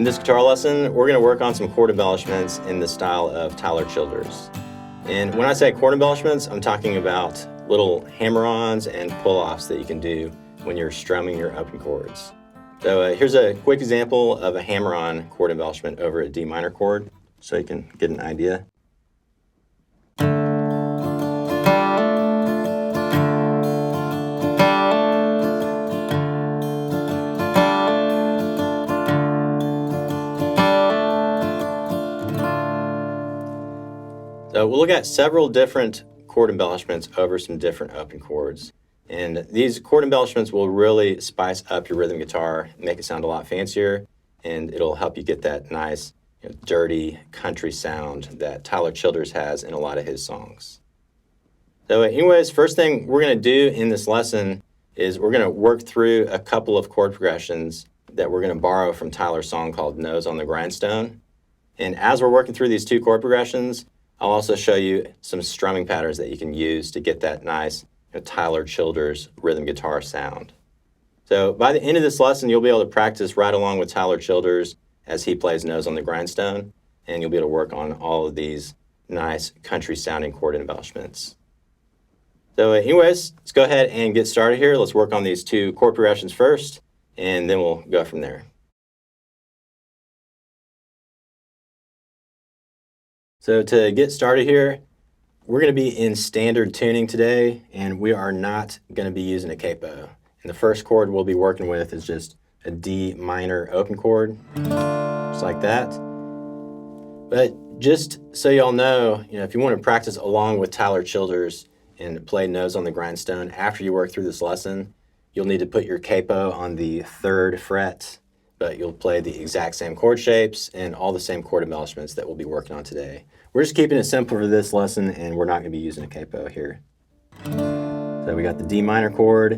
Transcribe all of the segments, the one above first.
this guitar lesson, we're going to work on some chord embellishments in the style of Tyler Childers. And when I say chord embellishments, I'm talking about little hammer-ons and pull-offs that you can do when you're strumming your open chords. So here's a quick example of a hammer-on chord embellishment over a D minor chord, so you can get an idea. So we'll look at several different chord embellishments over some different open chords. And these chord embellishments will really spice up your rhythm guitar, make it sound a lot fancier, and it'll help you get that nice, dirty country sound that Tyler Childers has in a lot of his songs. So anyways, first thing we're going to do in this lesson is we're going to work through a couple of chord progressions that we're going to borrow from Tyler's song called Nose on the Grindstone. And as we're working through these two chord progressions, I'll also show you some strumming patterns that you can use to get that nice Tyler Childers rhythm guitar sound. So by the end of this lesson, you'll be able to practice right along with Tyler Childers as he plays Nose on the Grindstone, and you'll be able to work on all of these nice country sounding chord embellishments. So anyways, let's go ahead and get started here. Let's work on these two chord progressions first, and then we'll go from there. So to get started here, we're going to be in standard tuning today, and we are not going to be using a capo. And the first chord we'll be working with is just a D minor open chord, just like that. But just so y'all know, if you want to practice along with Tyler Childers and play Nose on the Grindstone after you work through this lesson, you'll need to put your capo on the 3rd fret, but you'll play the exact same chord shapes and all the same chord embellishments that we'll be working on today. We're just keeping it simple for this lesson, and we're not going to be using a capo here. So we got the D minor chord.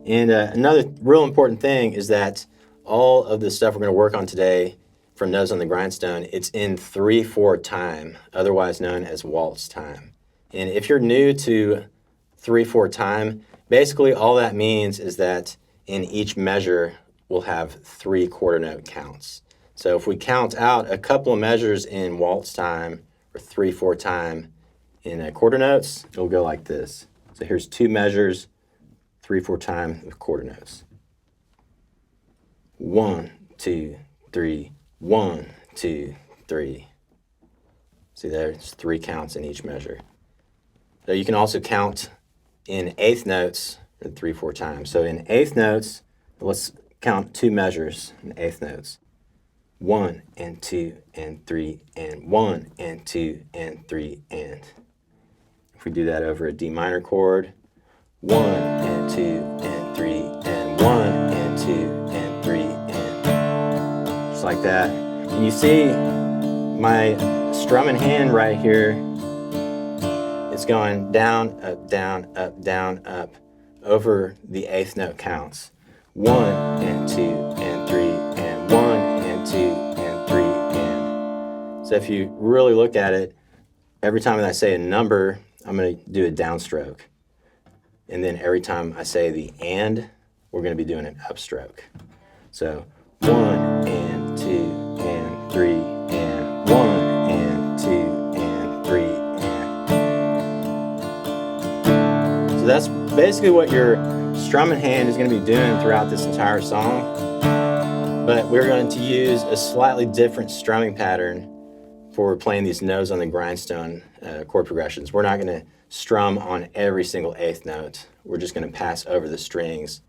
And another real important thing is that all of the stuff we're going to work on today from Nose on the Grindstone, it's in 3/4 time, otherwise known as waltz time. And if you're new to 3/4 time, basically all that means is that in each measure, we'll have 3 quarter note counts. So if we count out a couple of measures in waltz time or 3/4 time in quarter notes, it'll go like this. So here's 2 measures, 3/4 time with quarter notes. 1, 2, 3, 1, 2, 3. See, there's 3 counts in each measure. So you can also count in eighth notes for 3/4 time. So in eighth notes, let's count 2 measures in eighth notes. 1 and 2 and 3 and 1 and 2 and 3 and. If we do that over a D minor chord, 1 and 2 and 3 and 1 and 2 and 3 and. Just like that. And you see my strumming hand right here is going down, up, down, up, down, up over the eighth note counts. 1 and 2 and 3 and 1 and 2 and 3 and. So if you really look at it, every time I say a number, I'm going to do a downstroke. And then every time I say the and, we're going to be doing an upstroke. So 1 and 2 and 3 and 1 and 2 and 3 and. So that's basically what your strumming hand is going to be doing throughout this entire song, but we're going to use a slightly different strumming pattern for playing these Nose on the Grindstone chord progressions. We're not going to strum on every single eighth note. We're just going to pass over the strings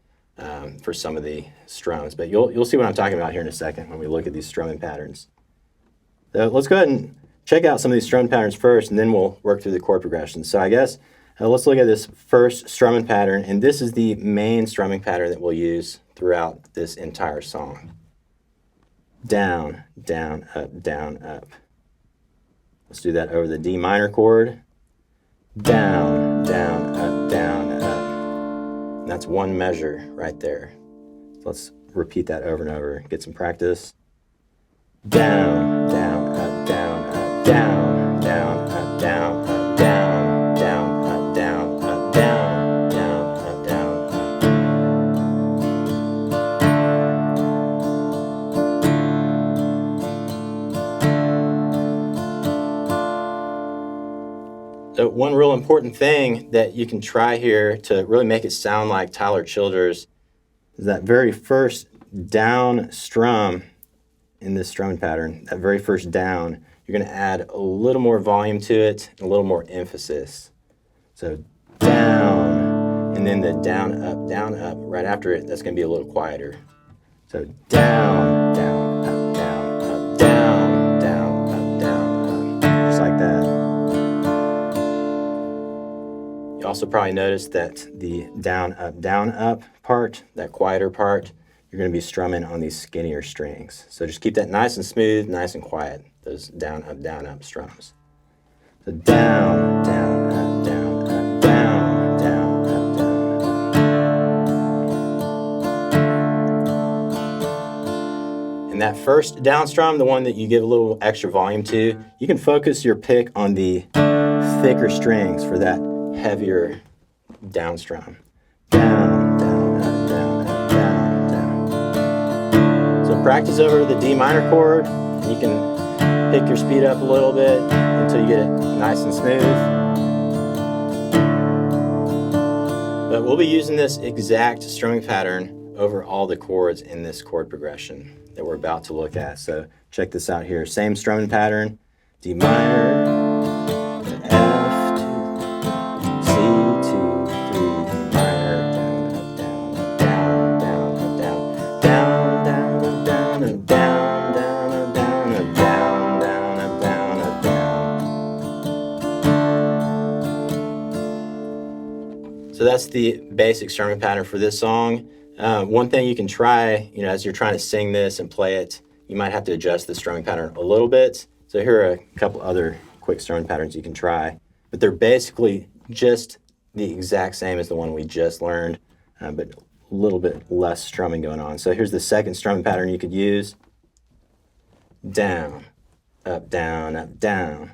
for some of the strums, but you'll see what I'm talking about here in a second when we look at these strumming patterns. So let's go ahead and check out some of these strumming patterns first, and then we'll work through the chord progressions. So I guess let's look at this first strumming pattern, and this is the main strumming pattern that we'll use throughout this entire song. Down, down, up, down, up. Let's do that over the D minor chord. Down, down, up, down, up. And that's 1 measure right there. So let's repeat that over and over, get some practice. Down, down, up, down, up, down, down, up, down, up, down, down, up, down, up, down, down, up, down, up. important thing that you can try here to really make it sound like Tyler Childers is that very first down strum in this strumming pattern, that very first down, you're going to add a little more volume to it, a little more emphasis. So down, and then the down, up, right after it, that's going to be a little quieter. So down, down, up, down, up, down, down, up, down, up, just like that. You also probably noticed that the down, up part, that quieter part, you're going to be strumming on these skinnier strings. So just keep that nice and smooth, nice and quiet, those down, up strums. So down, down, up, down, up, down, down, up, down. And that first down strum, the one that you give a little extra volume to, you can focus your pick on the thicker strings for that heavier down strum. Down, down, up, down, up, down, down. So practice over the D minor chord. You can pick your speed up a little bit until you get it nice and smooth. But we'll be using this exact strumming pattern over all the chords in this chord progression that we're about to look at. So check this out here. Same strumming pattern, D minor, F, 2, C, 2, 3, D minor, down, up, down, up, down, down, up, down, down, down, up, down, down, up, down, up, down, down, up, down, up, down. So that's the basic strumming pattern for this song. One thing you can try, as you're trying to sing this and play it, you might have to adjust the strumming pattern a little bit. So here are a couple other quick strumming patterns you can try, but they're basically just the exact same as the one we just learned, but a little bit less strumming going on. So here's the second strumming pattern you could use. Down, up, down, up, down,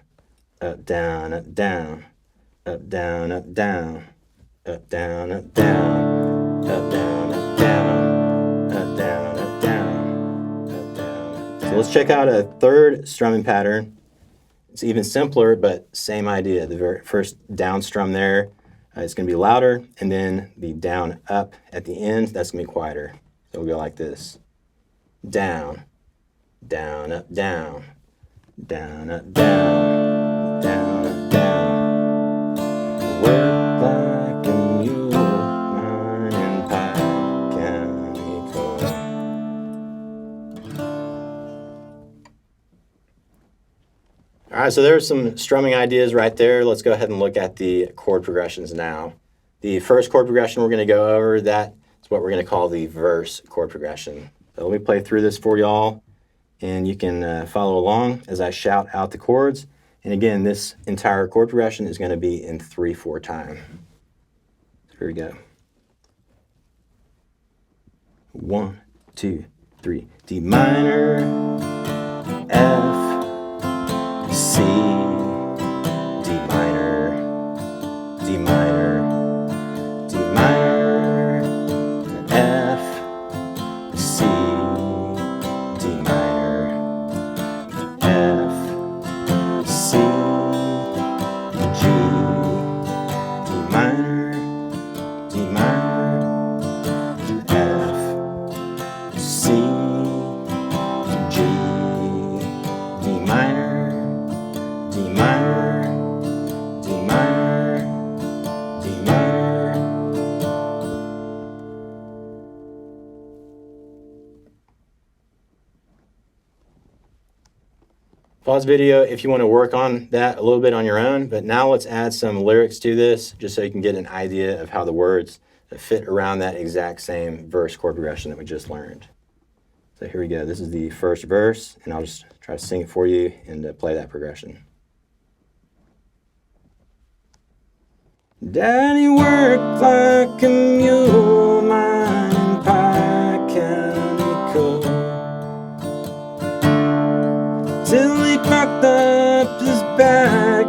up, down, up, down, up, down, up, down, up, down, up, down, up, down, up, down, up, down, up, down, up, down. So let's check out a third strumming pattern. It's even simpler, but same idea. The very first down strum there is going to be louder, and then the down up at the end, that's going to be quieter. So we'll go like this. Down, down, up, down, down, up, down, down, up, down. Work like a mule, mine and Pike County Court. All right, so there's some strumming ideas right there. Let's go ahead and look at the chord progressions now. The first chord progression we're going to go over, that is what we're going to call the verse chord progression. So let me play through this for y'all, and you can follow along as I shout out the chords. And again, this entire chord progression is going to be in 3/4 time. So here we go. 1, 2, 3. D minor, F, C, D minor, D minor, D minor, F, C, D minor, F, C, G, D minor, D minor, F, C, G, D minor, D minor, D minor, D minor. Pause video if you want to work on that a little bit on your own, but now let's add some lyrics to this just so you can get an idea of how the words fit around that exact same verse chord progression that we just learned. So here we go. This is the first verse, and I'll just try to sing it for you and play that progression. Daddy worked like a mule, mine in Pike County Court, till he fucked up his back,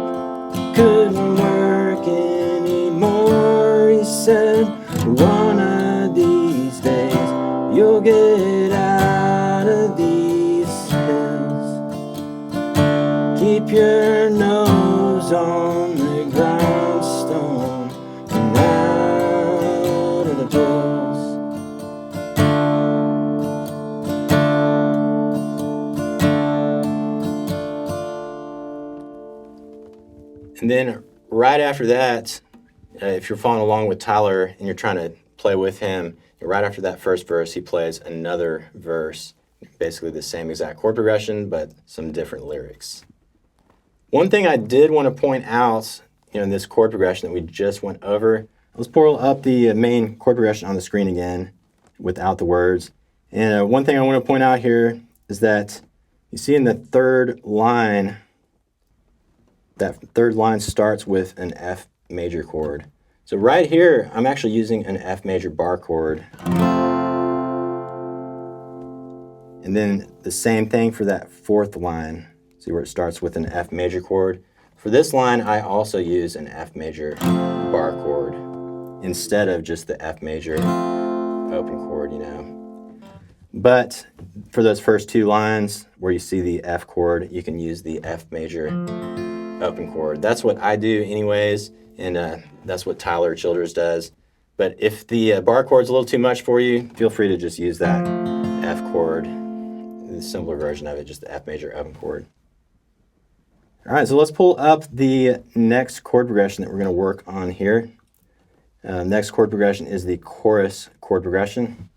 couldn't work anymore. He said, one of these days you'll get out of these hills. Keep your nose on the grindstone. And then right after that, if you're following along with Tyler and you're trying to play with him, right after that first verse, he plays another verse, basically the same exact chord progression, but some different lyrics. One thing I did want to point out, in this chord progression that we just went over, let's pull up the main chord progression on the screen again without the words. And one thing I want to point out here is that you see in the third line, that third line starts with an F major chord. So right here, I'm actually using an F major bar chord. And then the same thing for that fourth line. See where it starts with an F major chord? For this line, I also use an F major bar chord instead of just the F major open chord, But for those first two lines where you see the F chord, you can use the F major open chord. That's what I do anyways, and that's what Tyler Childers does. But if the bar chord's a little too much for you, feel free to just use that F chord, the simpler version of it, just the F major open chord. All right, so let's pull up the next chord progression that we're going to work on here. Next chord progression is the chorus chord progression.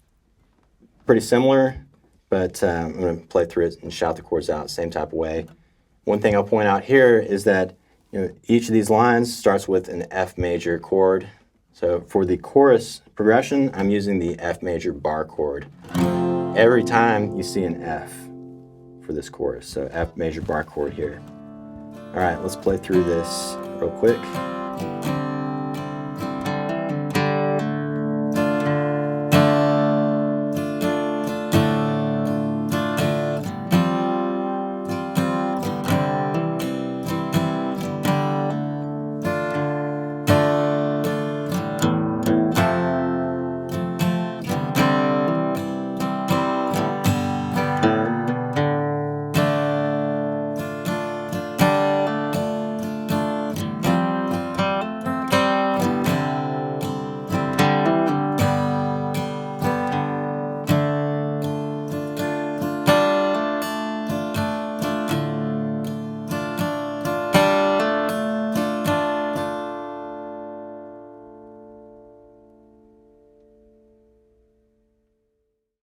Pretty similar, but I'm going to play through it and shout the chords out same type of way. One thing I'll point out here is that each of these lines starts with an F major chord. So for the chorus progression, I'm using the F major bar chord. Every time you see an F for this chorus, so F major bar chord here. All right, let's play through this real quick.